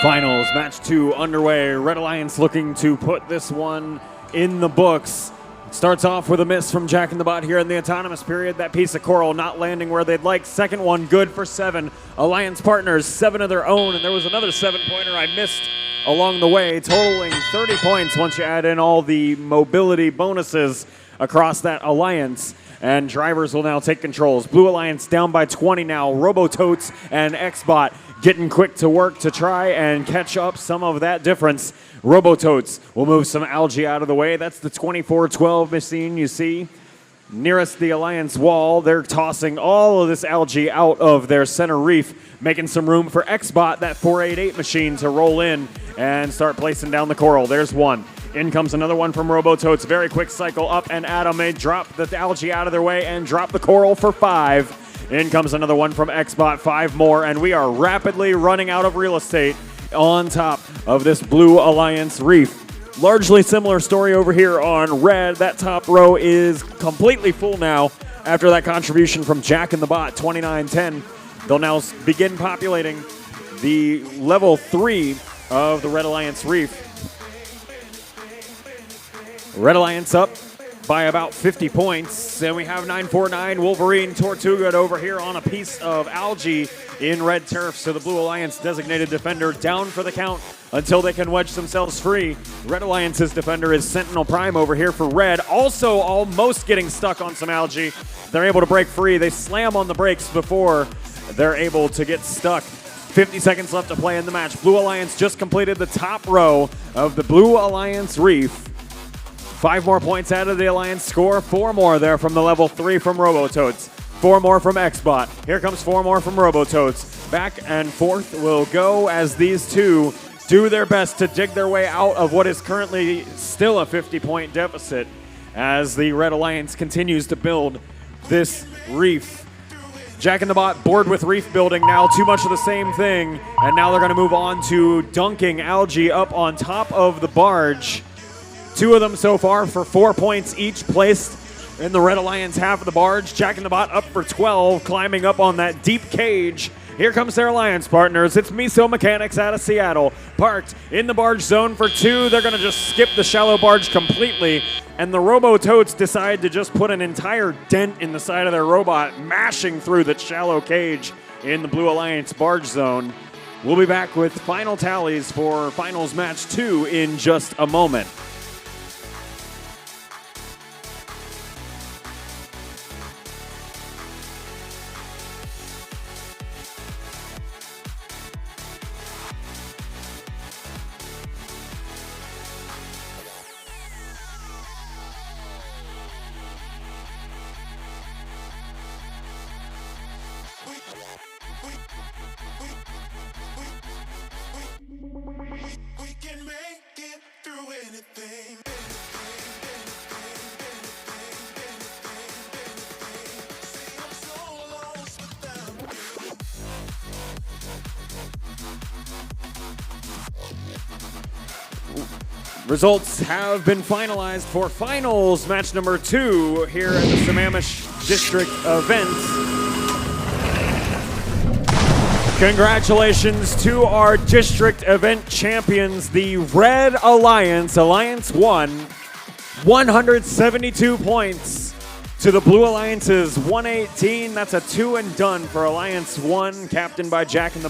Finals, match 2 underway. Red Alliance looking to put this one in the books. Starts off with a miss from Jack in the Bot here in the autonomous period. That piece of coral not landing where they'd like. Second one good for 7. Alliance partners 7 of their own, and there was another 7-pointer I missed along the way, totaling 30 points once you add in all the mobility bonuses across that alliance. And drivers will now take controls. Blue Alliance down by 20 now. Robototes and Xbot getting quick to work to try and catch up some of that difference. Robototes will move some algae out of the way. That's the 24-12 machine you see nearest the Alliance wall. They're tossing all of this algae out of their center reef, making some room for Xbot, that 488 machine, to roll in and start placing down the coral. There's one. In comes another one from Robototes. Very quick cycle up and at them. They drop the algae out of their way and drop the coral for 5. In comes another one from Xbot. 5 more, and we are rapidly running out of real estate on top of this Blue Alliance reef. Largely similar story over here on Red. That top row is completely full now after that contribution from Jack in the Bot, 29-10. They'll now begin populating the level 3 of the Red Alliance reef. Red Alliance up by about 50 points, and we have 949 Wolverine Tortuga over here on a piece of algae in red turf. So the Blue Alliance designated defender down for the count until they can wedge themselves free. Red Alliance's defender is Sentinel Prime over here for Red, also almost getting stuck on some algae. They're able to break free. They slam on the brakes before they're able to get stuck. 50 seconds left to play in the match. Blue Alliance just completed the top row of the Blue Alliance reef. 5 more points out of the Alliance score. 4 more there from the level 3 from Robototes. 4 more from Xbot. Here comes 4 more from Robototes. Back and forth will go as these two do their best to dig their way out of what is currently still a 50-point deficit as the Red Alliance continues to build this reef. Jack in the Bot bored with reef building now, too much of the same thing, and now they're going to move on to dunking algae up on top of the barge. 2 of them so far for 4 points each, placed in the Red Alliance half of the barge. Jack in the Bot up for 12, climbing up on that deep cage. Here comes their Alliance partners. It's Miso Mechanics out of Seattle, parked in the barge zone for 2. They're going to just skip the shallow barge completely, and the Robototes decide to just put an entire dent in the side of their robot, mashing through the shallow cage in the Blue Alliance barge zone. We'll be back with final tallies for finals match 2 in just a moment. We can make it through anything. Results have been finalized for finals match number 2 here at the Sammamish District event. Congratulations to our district event champions, the Red Alliance. Alliance won 172 points to the Blue Alliance's 118. That's a 2 and done for Alliance 1, captained by Jack in the